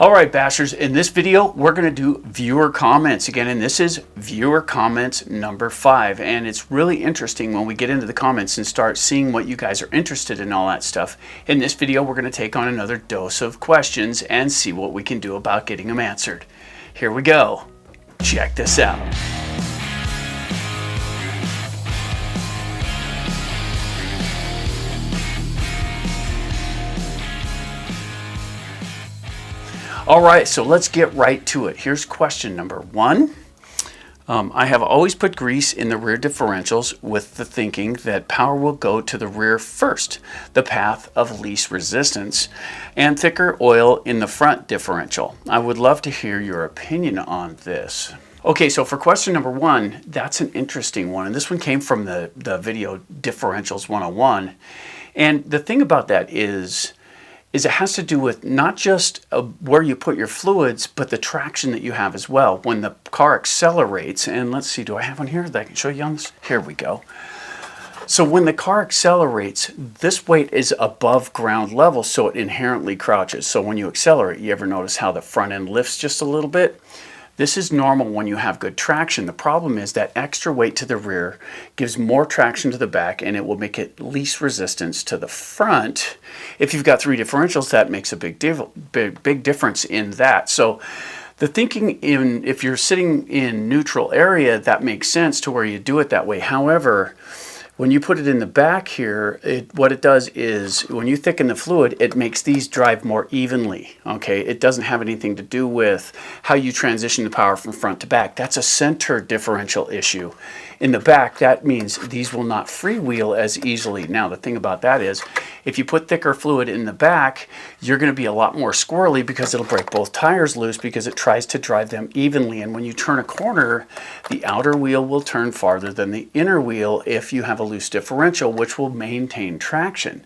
All right, Bashers, in this video, we're going to do viewer comments again, and this is viewer comments number 5. And it's really interesting when we get into the comments and start seeing what you guys are interested in, all that stuff. In this video, we're going to take on another dose of questions and see what we can do about getting them answered. Here we go. Check this out. All right, so let's get right to it. Here's question number 1. I have always put grease in the rear differentials with the thinking that power will go to the rear first, the path of least resistance, and thicker oil in the front differential. I would love to hear your opinion on this. Okay, so for question number 1, that's an interesting one. And this one came from the video Differentials 101. And the thing about that is it has to do with not just where you put your fluids, but the traction that you have as well. When the car accelerates, and let's see, do I have one here that I can show you on this? Here we go. So when the car accelerates, this weight is above ground level, so it inherently crouches. So when you accelerate, you ever notice how the front end lifts just a little bit? This is normal when you have good traction. The problem is that extra weight to the rear gives more traction to the back, and it will make it least resistance to the front. If you've got 3 differentials, that makes a big difference in that. So the thinking if you're sitting in neutral area, that makes sense to where you do it that way. However, when you put it in the back here, what it does is when you thicken the fluid, it makes these drive more evenly, okay? It doesn't have anything to do with how you transition the power from front to back. That's a center differential issue. In the back, that means these will not freewheel as easily. Now, the thing about that is, if you put thicker fluid in the back, you're going to be a lot more squirrely because it'll break both tires loose because it tries to drive them evenly. And when you turn a corner, the outer wheel will turn farther than the inner wheel if you have a loose differential, which will maintain traction.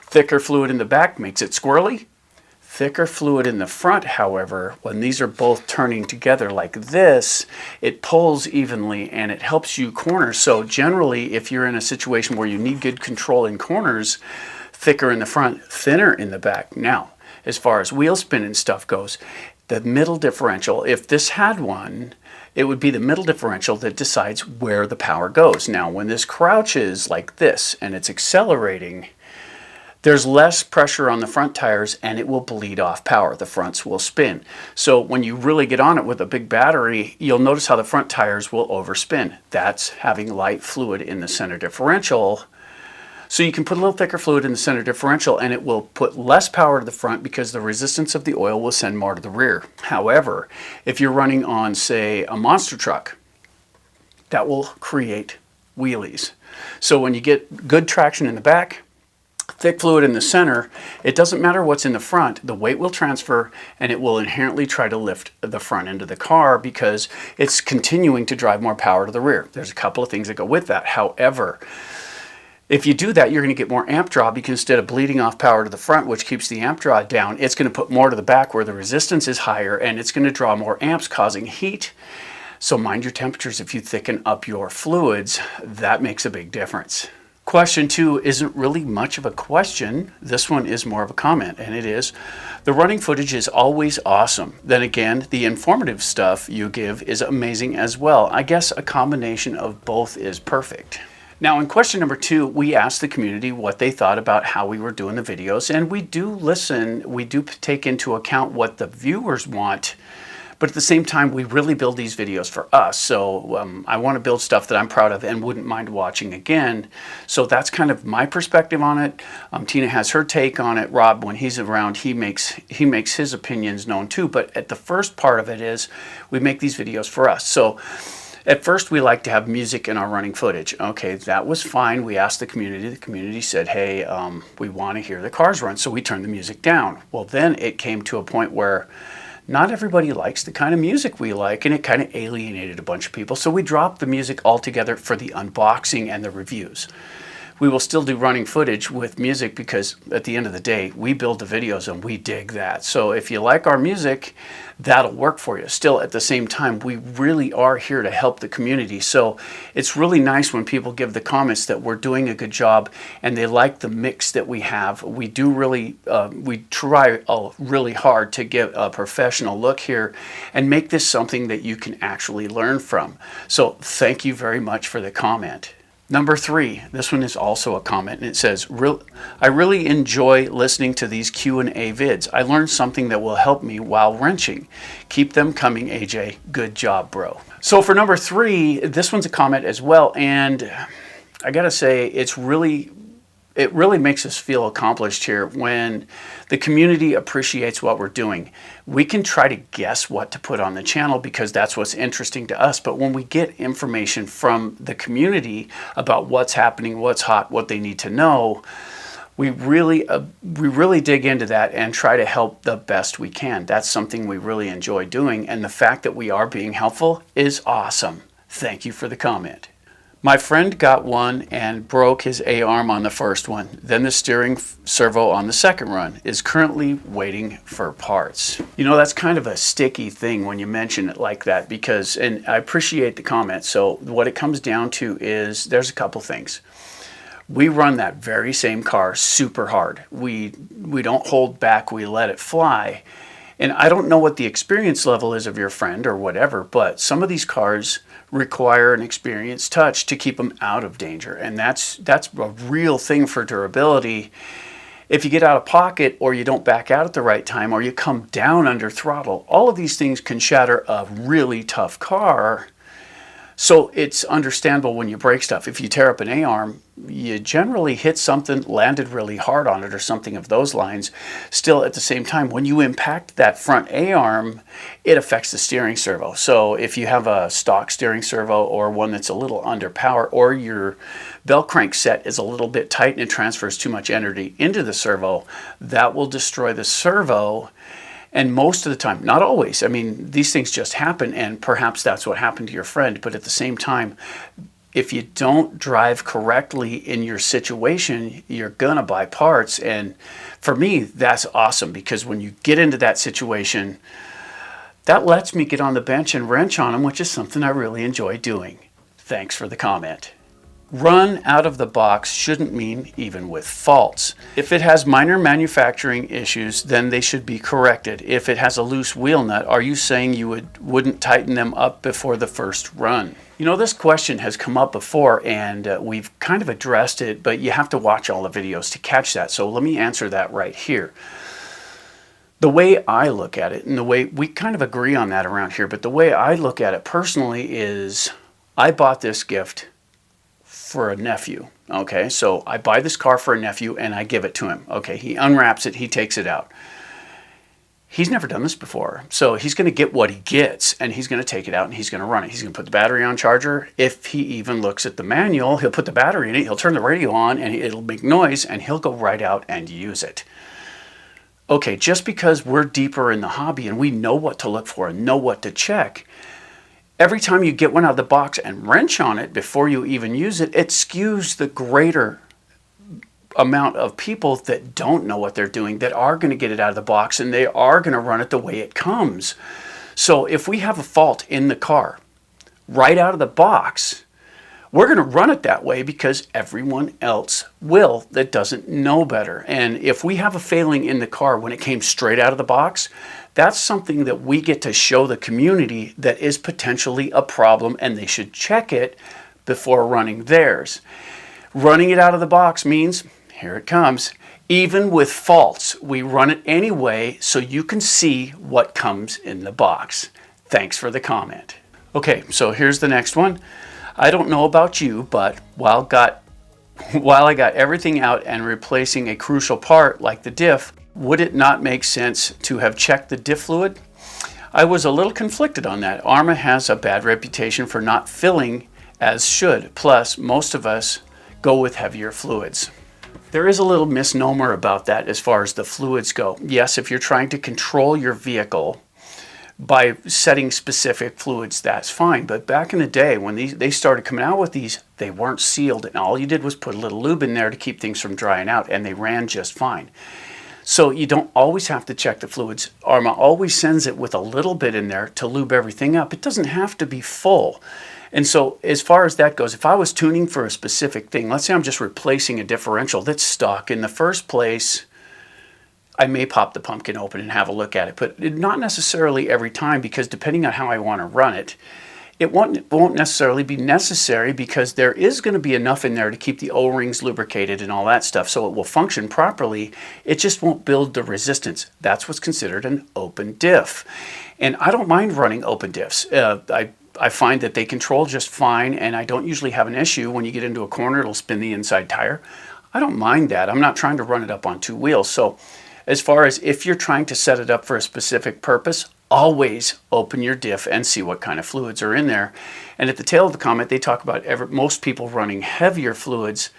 Thicker fluid in the back makes it squirrely. Thicker fluid in the front, however, when these are both turning together like this, it pulls evenly and it helps you corner. So generally, if you're in a situation where you need good control in corners, thicker in the front, thinner in the back. Now, as far as wheel spin and stuff goes, the middle differential, if this had one, it would be the middle differential that decides where the power goes. Now, when this crouches like this and it's accelerating, there's less pressure on the front tires and it will bleed off power. The fronts will spin. So when you really get on it with a big battery, you'll notice how the front tires will overspin. That's having light fluid in the center differential. So you can put a little thicker fluid in the center differential and it will put less power to the front because the resistance of the oil will send more to the rear. However, if you're running on, say, a monster truck, that will create wheelies. So when you get good traction in the back, thick fluid in the center, it doesn't matter what's in the front, the weight will transfer and it will inherently try to lift the front end of the car because it's continuing to drive more power to the rear. There's a couple of things that go with that. However, if you do that, you're going to get more amp draw because instead of bleeding off power to the front, which keeps the amp draw down, it's going to put more to the back where the resistance is higher and it's going to draw more amps, causing heat. So mind your temperatures if you thicken up your fluids. That makes a big difference. Question 2 isn't really much of a question. This one is more of a comment, and it is, the running footage is always awesome. Then again, the informative stuff you give is amazing as well. I guess a combination of both is perfect. Now, in question number 2, we asked the community what they thought about how we were doing the videos, and we do listen, we do take into account what the viewers want. But at the same time, we really build these videos for us. So I want to build stuff that I'm proud of and wouldn't mind watching again. So that's kind of my perspective on it. Tina has her take on it. Rob, when he's around, he makes his opinions known too. But at the first part of it is we make these videos for us. So at first, we like to have music in our running footage. Okay, that was fine. We asked the community. The community said, hey, we want to hear the cars run. So we turned the music down. Well, then it came to a point where not everybody likes the kind of music we like, and it kind of alienated a bunch of people. So we dropped the music altogether for the unboxing and the reviews. we will still do running footage with music because at the end of the day, we build the videos and we dig that. So if you like our music, that'll work for you. Still, at the same time, we really are here to help the community. So it's really nice when people give the comments that we're doing a good job and they like the mix that we have. We do really, we try really hard to get a professional look here and make this something that you can actually learn from. So thank you very much for the comment. Number 3, this one is also a comment, and it says, I really enjoy listening to these Q&A vids. I learned something that will help me while wrenching. Keep them coming, AJ. Good job, bro. So for number 3, this one's a comment as well, and I gotta say, it really makes us feel accomplished here when the community appreciates what we're doing. We can try to guess what to put on the channel because that's what's interesting to us. But when we get information from the community about what's happening, what's hot, what they need to know, we really dig into that and try to help the best we can. That's something we really enjoy doing. And the fact that we are being helpful is awesome. Thank you for the comment. My friend got one and broke his A-arm on the first one. Then the steering servo on the second run is currently waiting for parts. You know, that's kind of a sticky thing when you mention it like that because, and I appreciate the comment. So what it comes down to is there's a couple things. We run that very same car super hard. We don't hold back, we let it fly. And I don't know what the experience level is of your friend or whatever, but some of these cars require an experienced touch to keep them out of danger. And that's a real thing for durability. If you get out of pocket or you don't back out at the right time or you come down under throttle, all of these things can shatter a really tough car. So it's understandable when you break stuff. If you tear up an A-arm, you generally hit something, landed really hard on it or something of those lines. Still, at the same time, when you impact that front A-arm, it affects the steering servo. So if you have a stock steering servo or one that's a little under power or your bell crank set is a little bit tight and it transfers too much energy into the servo, that will destroy the servo. And most of the time, not always, I mean, these things just happen and perhaps that's what happened to your friend. But at the same time, if you don't drive correctly in your situation, you're gonna buy parts. And for me, that's awesome because when you get into that situation, that lets me get on the bench and wrench on them, which is something I really enjoy doing. Thanks for the comment. Run out of the box shouldn't mean even with faults. If it has minor manufacturing issues, then they should be corrected. If it has a loose wheel nut, are you saying you wouldn't tighten them up before the first run? You know, this question has come up before and we've kind of addressed it, but you have to watch all the videos to catch that. So let me answer that right here. The way I look at it, and the way we kind of agree on that around here, but the way I look at it personally is I bought this gift for a nephew. Okay, so I buy this car for a nephew and I give it to him. Okay, he unwraps it, he takes it out. He's never done this before, so he's going to get what he gets and he's going to take it out and he's going to run it. He's going to put the battery on charger. If he even looks at the manual, he'll put the battery in it, he'll turn the radio on and it'll make noise and he'll go right out and use it. Okay, just because we're deeper in the hobby and we know what to look for and know what to check, every time you get one out of the box and wrench on it before you even use it, it skews the greater amount of people that don't know what they're doing, that are going to get it out of the box and they are going to run it the way it comes. So if we have a fault in the car right out of the box, we're going to run it that way because everyone else will that doesn't know better. And if we have a failing in the car when it came straight out of the box, that's something that we get to show the community that is potentially a problem and they should check it before running theirs. Running it out of the box means, here it comes, even with faults, we run it anyway so you can see what comes in the box. Thanks for the comment. Okay, so here's the next one. I don't know about you, but while I got everything out and replacing a crucial part like the diff, would it not make sense to have checked the diff fluid? I was a little conflicted on that. ARMA has a bad reputation for not filling as should. Plus, most of us go with heavier fluids. There is a little misnomer about that as far as the fluids go. Yes, if you're trying to control your vehicle by setting specific fluids, that's fine. But back in the day when they started coming out with these, they weren't sealed, and all you did was put a little lube in there to keep things from drying out, and they ran just fine. So you don't always have to check the fluids. Arma always sends it with a little bit in there to lube everything up. It doesn't have to be full. And so as far as that goes, if I was tuning for a specific thing, let's say I'm just replacing a differential that's stuck in the first place, I may pop the pumpkin open and have a look at it, but not necessarily every time, because depending on how I want to run it, it won't necessarily be necessary, because there is going to be enough in there to keep the O-rings lubricated and all that stuff, so it will function properly. It just won't build the resistance. That's what's considered an open diff. And I don't mind running open diffs. I find that they control just fine, and I don't usually have an issue. When you get into a corner, it'll spin the inside tire. I don't mind that. I'm not trying to run it up on two wheels. So as far as if you're trying to set it up for a specific purpose, always open your diff and see what kind of fluids are in there. And at the tail of the comment, they talk about most people running heavier fluids.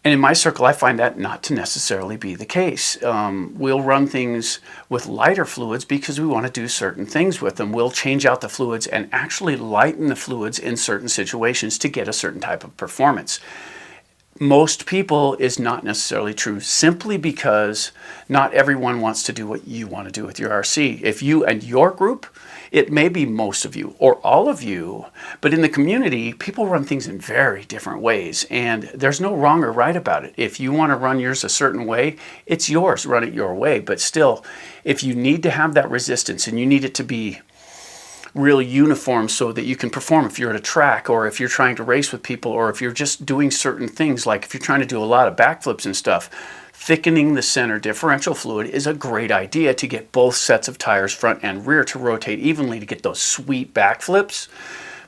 And in my circle, I find that not to necessarily be the case. We'll run things with lighter fluids because we want to do certain things with them. We'll change out the fluids and actually lighten the fluids in certain situations to get a certain type of performance. Most people is not necessarily true, simply because not everyone wants to do what you want to do with your RC. If you and your group, it may be most of you or all of you, but in the community, people run things in very different ways, and there's no wrong or right about it. If you want to run yours a certain way, it's yours, run it your way. But still, if you need to have that resistance and you need it to be real uniform so that you can perform if you're at a track, or if you're trying to race with people, or if you're just doing certain things, like if you're trying to do a lot of backflips and stuff, thickening the center differential fluid is a great idea to get both sets of tires, front and rear, to rotate evenly to get those sweet backflips.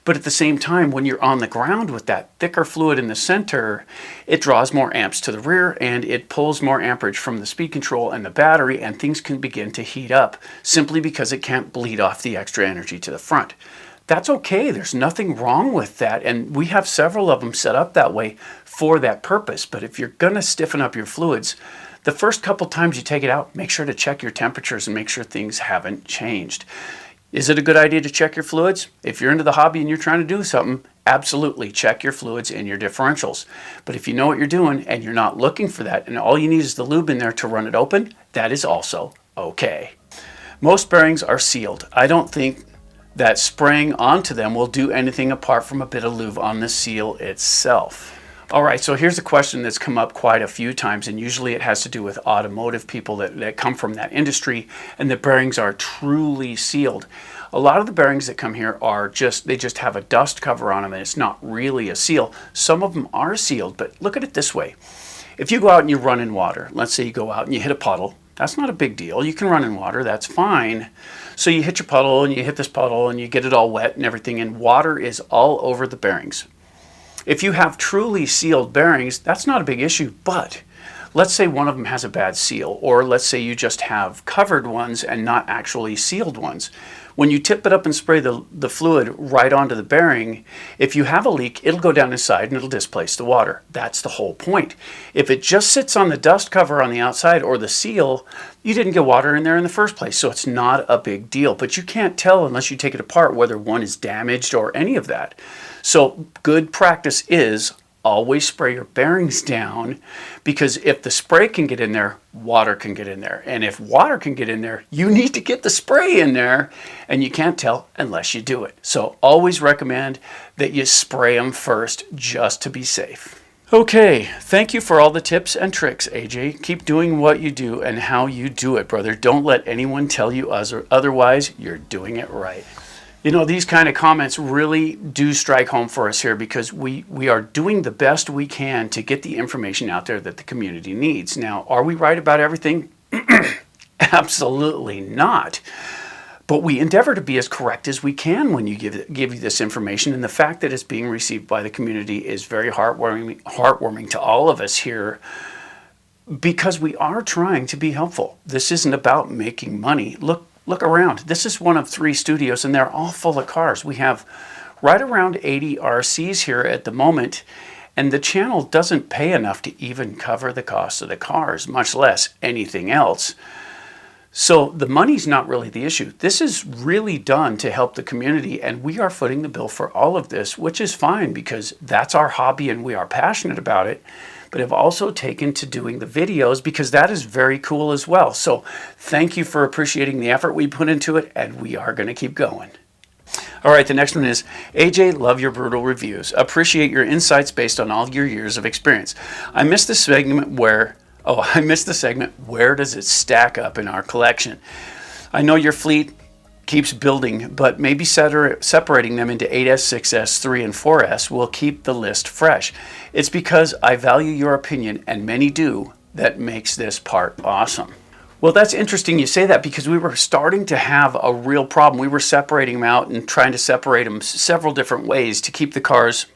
But at the same time, when you're on the ground with that thicker fluid in the center, it draws more amps to the rear, and it pulls more amperage from the speed control and the battery, and things can begin to heat up simply because it can't bleed off the extra energy to the front. That's okay. There's nothing wrong with that, and we have several of them set up that way for that purpose. But if you're going to stiffen up your fluids, the first couple times you take it out, make sure to check your temperatures and make sure things haven't changed. Is it a good idea to check your fluids? If you're into the hobby and you're trying to do something, absolutely check your fluids in your differentials. But if you know what you're doing and you're not looking for that, and all you need is the lube in there to run it open, that is also okay. Most bearings are sealed. I don't think that spraying onto them will do anything apart from a bit of lube on the seal itself. All right, so here's a question that's come up quite a few times, and usually it has to do with automotive people that come from that industry, and the bearings are truly sealed. A lot of the bearings that come here are they just have a dust cover on them, and it's not really a seal. Some of them are sealed, but look at it this way. If you go out and you run in water, let's say you go out and you hit a puddle, that's not a big deal. You can run in water, that's fine. So you hit your puddle and you hit this puddle and you get it all wet and everything, and water is all over the bearings. If you have truly sealed bearings, that's not a big issue, but let's say one of them has a bad seal, or let's say you just have covered ones and not actually sealed ones. When you tip it up and spray the fluid right onto the bearing, if you have a leak, it'll go down inside and it'll displace the water. That's the whole point. If it just sits on the dust cover on the outside or the seal, you didn't get water in there in the first place, so it's not a big deal. But you can't tell unless you take it apart whether one is damaged or any of that. So good practice is always spray your bearings down, because if the spray can get in there, water can get in there. And if water can get in there, you need to get the spray in there, and you can't tell unless you do it. So always recommend that you spray them first, just to be safe. Okay, thank you for all the tips and tricks, AJ. Keep doing what you do and how you do it, brother. Don't let anyone tell you otherwise. You're doing it right. You know, these kind of comments really do strike home for us here, because we are doing the best we can to get the information out there that the community needs. Now, are we right about everything? Absolutely not. But we endeavor to be as correct as we can when you give you this information, and the fact that it's being received by the community is very heartwarming to all of us here, because we are trying to be helpful. This isn't about making money. Look around. This is one of 3 studios, and they're all full of cars. We have right around 80 RCs here at the moment, and the channel doesn't pay enough to even cover the cost of the cars, much less anything else. So the money's not really the issue. This is really done to help the community, and we are footing the bill for all of this, which is fine because that's our hobby and we are passionate about it, but have also taken to doing the videos because that is very cool as well. So thank you for appreciating the effort we put into it, and we are going to keep going. All right, the next one is, AJ, love your brutal reviews. Appreciate your insights based on all your years of experience. I missed the segment where where does it stack up in our collection? I know your fleet keeps building, but maybe separating them into 8S, 6S, 3, and 4S will keep the list fresh. It's because I value your opinion, and many do, that makes this part awesome. Well, that's interesting you say that because we were starting to have a real problem. We were separating them out and trying to separate them several different ways to keep the cars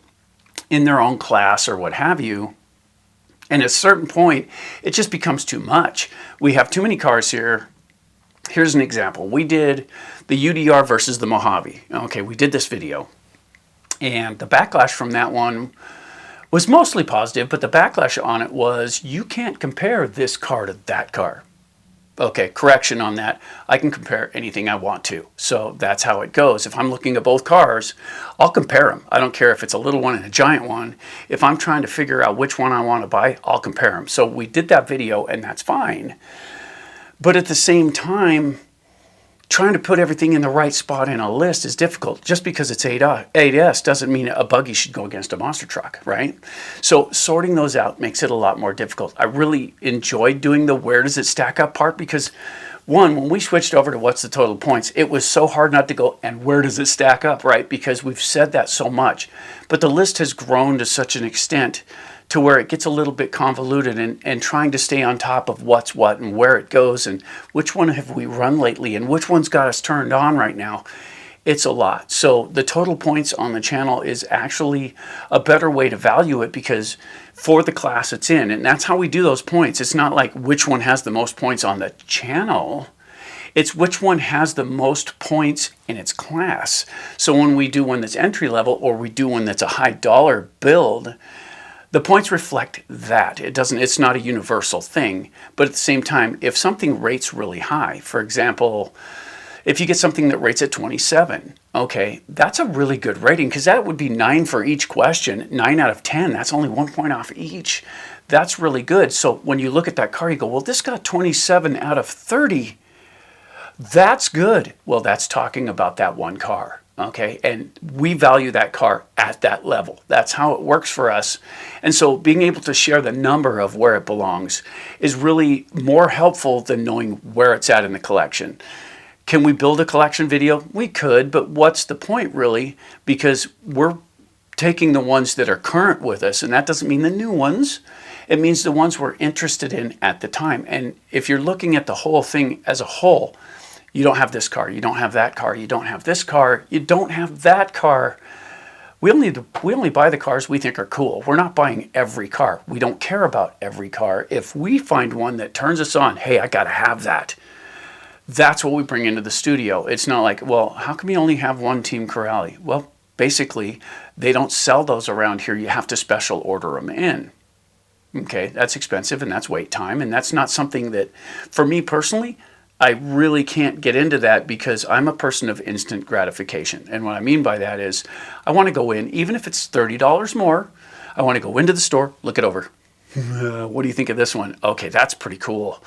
in their own class or what have you. And at a certain point, it just becomes too much. We have too many cars here. Here's an example. We did the UDR versus the Mojave. Okay, we did this video. And the backlash from that one was mostly positive, but the backlash on it was, you can't compare this car to that car. Okay, correction on that. I can compare anything I want to. So that's how it goes. If I'm looking at both cars, I'll compare them. I don't care if it's a little one and a giant one. If I'm trying to figure out which one I want to buy, I'll compare them. So we did that video, and that's fine. But at the same time, trying to put everything in the right spot in a list is difficult. Just because it's 8S doesn't mean a buggy should go against a monster truck, right? So sorting those out makes it a lot more difficult. I really enjoyed doing the where does it stack up part because, one, when we switched over to what's the total points, it was so hard not to go, and where does it stack up, right? Because we've said that so much. But the list has grown to such an extent to where it gets a little bit convoluted, and trying to stay on top of what's what and where it goes and which one have we run lately and which one's got us turned on right now. It's a lot. So the total points on the channel is actually a better way to value it because for the class it's in, and that's how we do those points. It's not like which one has the most points on the channel. It's which one has the most points in its class. So when we do one that's entry level or we do one that's a high dollar build, the points reflect that. It's not a universal thing, but at the same time, if something rates really high, for example, if you get something that rates at 27, okay, that's a really good rating because that would be 9 for each question, 9 out of 10. That's only 1 point off each. That's really good. So when you look at that car, you go, well, this got 27 out of 30. That's good. Well, that's talking about that one car. Okay, and we value that car at that level. That's how it works for us. And so being able to share the number of where it belongs is really more helpful than knowing where it's at in the collection. Can we build a collection video? We could, but what's the point really? Because we're taking the ones that are current with us, and that doesn't mean the new ones. It means the ones we're interested in at the time. And if you're looking at the whole thing as a whole, you don't have this car, you don't have that car, you don't have this car, you don't have that car. We only buy the cars we think are cool. We're not buying every car. We don't care about every car. If we find one that turns us on, hey, I gotta have that. That's what we bring into the studio. It's not like, well, how come you only have one Team Corrali? Well, basically, they don't sell those around here. You have to special order them in. Okay, that's expensive and that's wait time. And that's not something that, for me personally, I really can't get into that because I'm a person of instant gratification. And what I mean by that is I want to go in, even if it's $30 more, I want to go into the store, look it over. What do you think of this one? Okay, that's pretty cool.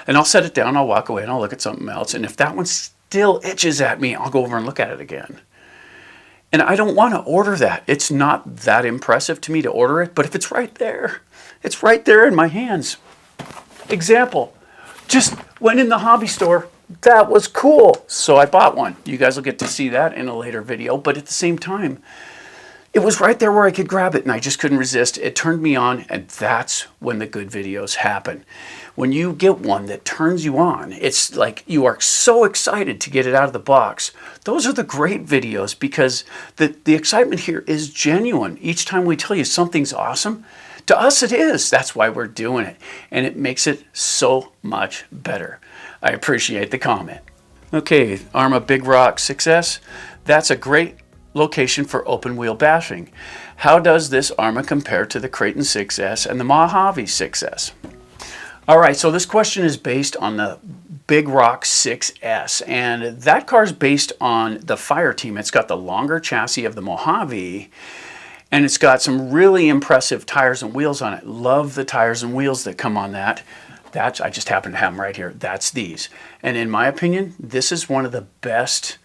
And I'll set it down, I'll walk away and I'll look at something else. And if that one still itches at me, I'll go over and look at it again. And I don't want to order that. It's not that impressive to me to order it, but if it's right there in my hands. Example. Just went in the hobby store. That was cool. So I bought one. You guys will get to see that in a later video. But at the same time, it was right there where I could grab it and I just couldn't resist. It turned me on, and that's when the good videos happen. When you get one that turns you on, it's like you are so excited to get it out of the box. Those are the great videos because the excitement here is genuine. Each time we tell you something's awesome, to us it is. That's why we're doing it. And it makes it so much better. I appreciate the comment. Okay, Arma Big Rock 6S. That's a great location for open wheel bashing. How does this Arma compare to the Creighton 6S and the Mojave 6S? All right, so this question is based on the Big Rock 6S, and that car is based on the Fire Team. It's got the longer chassis of the Mojave, and it's got some really impressive tires and wheels on it. Love the tires and wheels that come on that. I just happen to have them right here. That's these. And in my opinion, this is one of the best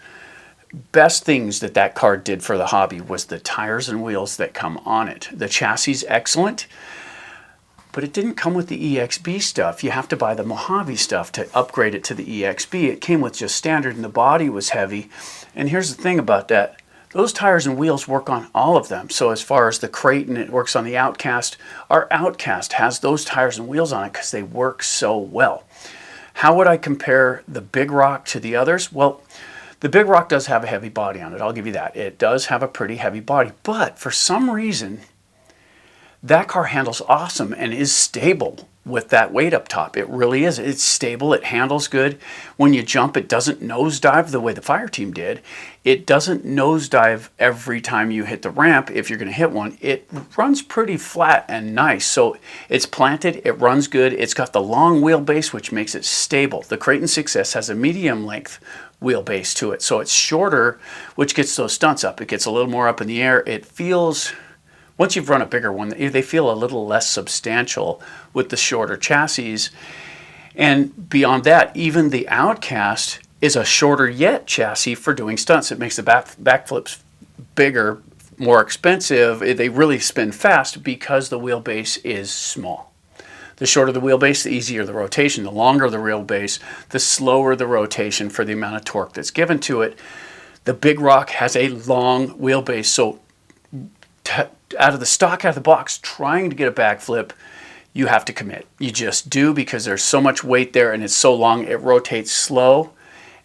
things that car did for the hobby was the tires and wheels that come on it. The chassis is excellent, but it didn't come with the EXB stuff. You have to buy the Mojave stuff to upgrade it to the EXB. It came with just standard, and the body was heavy. And here's the thing about that. Those tires and wheels work on all of them. So as far as the Creighton, it works on the Outcast. Our Outcast has those tires and wheels on it because they work so well. How would I compare the Big Rock to the others? Well, the Big Rock does have a heavy body on it. I'll give you that. It does have a pretty heavy body. But for some reason, that car handles awesome and is stable with that weight up top. It really is. It's stable. It handles good. When you jump, it doesn't nosedive the way the Fire Team did. It doesn't nosedive every time you hit the ramp if you're going to hit one. It runs pretty flat and nice. So it's planted. It runs good. It's got the long wheelbase, which makes it stable. The Creighton 6S has a medium length wheelbase to it. So it's shorter, which gets those stunts up. It gets a little more up in the air. It feels... Once you've run a bigger one, they feel a little less substantial with the shorter chassis. And beyond that, even the Outcast is a shorter yet chassis for doing stunts. It makes the backflips bigger, more expensive. They really spin fast because the wheelbase is small. The shorter the wheelbase, the easier the rotation. The longer the wheelbase, the slower the rotation for the amount of torque that's given to it. The Big Rock has a long wheelbase, so out of the box, trying to get a backflip, you have to commit. You just do, because there's so much weight there and it's so long, it rotates slow.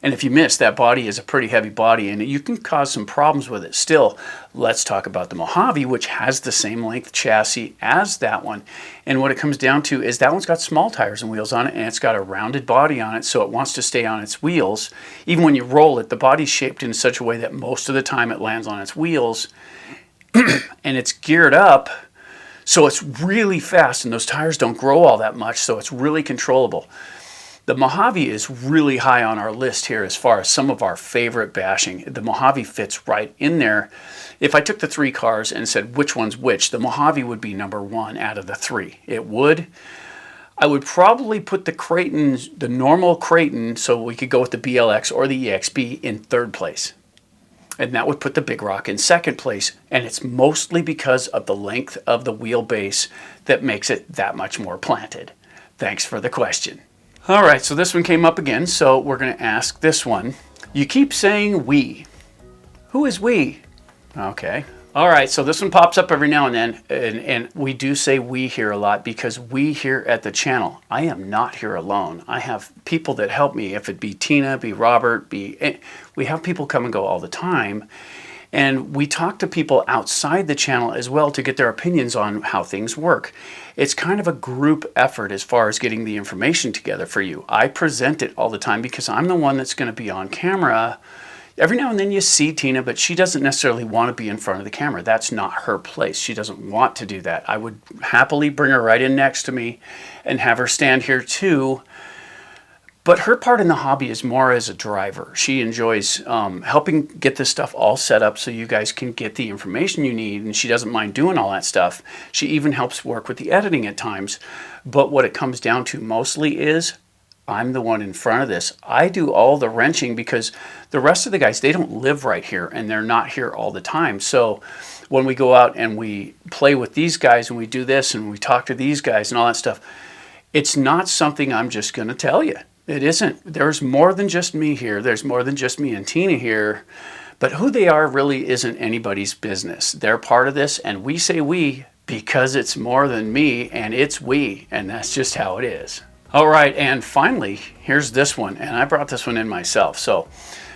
And if you miss, that body is a pretty heavy body and you can cause some problems with it. Still, let's talk about the Mojave, which has the same length chassis as that one. And what it comes down to is that one's got small tires and wheels on it, and it's got a rounded body on it, so it wants to stay on its wheels. Even when you roll it, the body's shaped in such a way that most of the time it lands on its wheels. And it's geared up, so it's really fast, and those tires don't grow all that much, so it's really controllable. The Mojave is really high on our list here as far as some of our favorite bashing. The Mojave fits right in there. If I took the three cars and said which one's which, the Mojave would be number one out of the three. It would. I would probably put the Creighton, the normal Creighton, so we could go with the BLX or the EXB, in third place. And that would put the Big Rock in second place. And it's mostly because of the length of the wheelbase that makes it that much more planted. Thanks for the question. All right, so this one came up again, so we're going to ask this one. You keep saying we. Who is we? Okay. All right, so this one pops up every now and then, and we do say we here a lot because we here at the channel, I am not here alone. I have people that help me, if it be Tina, be Robert, we have people come and go all the time, and we talk to people outside the channel as well to get their opinions on how things work. It's kind of a group effort as far as getting the information together for you. I present it all the time because I'm the one that's going to be on camera. Every now and then you see Tina, but she doesn't necessarily want to be in front of the camera. That's not her place. She doesn't want to do that. I would happily bring her right in next to me and have her stand here too. But her part in the hobby is more as a driver. She enjoys helping get this stuff all set up so you guys can get the information you need, and she doesn't mind doing all that stuff. She even helps work with the editing at times. But what it comes down to mostly is I'm the one in front of this. I do all the wrenching because the rest of the guys, they don't live right here and they're not here all the time. So when we go out and we play with these guys and we do this and we talk to these guys and all that stuff, it's not something I'm just going to tell you. It isn't. There's more than just me here. There's more than just me and Tina here. But who they are really isn't anybody's business. They're part of this, and we say we because it's more than me and it's we, and that's just how it is. All right, and finally, here's this one, and I brought this one in myself, so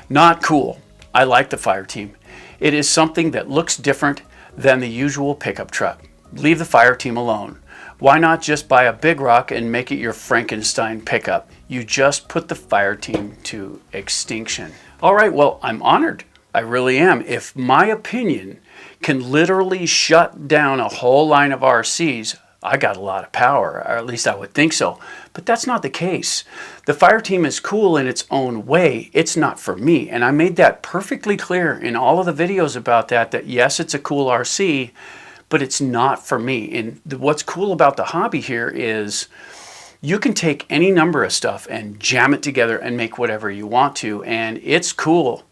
not cool. I like the Fire Team. It is something that looks different than the usual pickup truck. Leave the Fire Team alone. Why not just buy a Big Rock and make it your Frankenstein pickup? You just put the Fire Team to extinction. All right, well, I'm honored. I really am. If my opinion can literally shut down a whole line of RCs, I got a lot of power, or at least I would think so. But that's not the case. The fire team is cool in its own way. It's not for me. And I made that perfectly clear in all of the videos about that yes, it's a cool RC, but it's not for me. And what's cool about the hobby here is you can take any number of stuff and jam it together and make whatever you want to, and it's cool.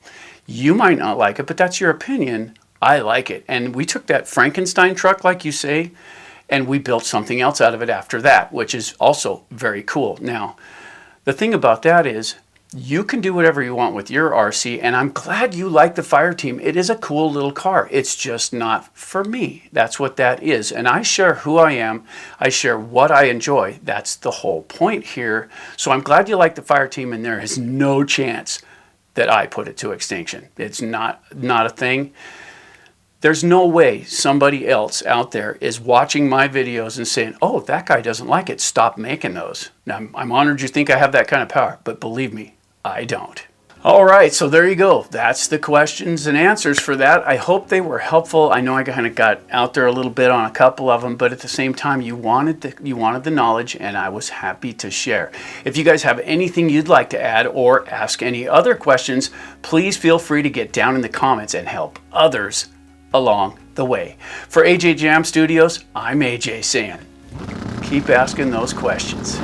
You might not like it, but that's your opinion. I like it. And we took that Frankenstein truck, like you say, and we built something else out of it after that, which is also very cool. Now, the thing about that is you can do whatever you want with your RC, and I'm glad you like the fire team. It is a cool little car. It's just not for me. That's what that is. And I share who I am. I share what I enjoy. That's the whole point here. So I'm glad you like the fire team, and there is no chance that I put it to extinction. It's not a thing. There's no way somebody else out there is watching my videos and saying, oh, that guy doesn't like it, stop making those. Now, I'm honored you think I have that kind of power, but believe me, I don't. All right, so there you go. That's the questions and answers for that. I hope they were helpful. I know I kind of got out there a little bit on a couple of them, but at the same time, you wanted the knowledge, and I was happy to share. If you guys have anything you'd like to add or ask any other questions, please feel free to get down in the comments and help others along the way. For AJ Jam Studios, I'm AJ saying, keep asking those questions.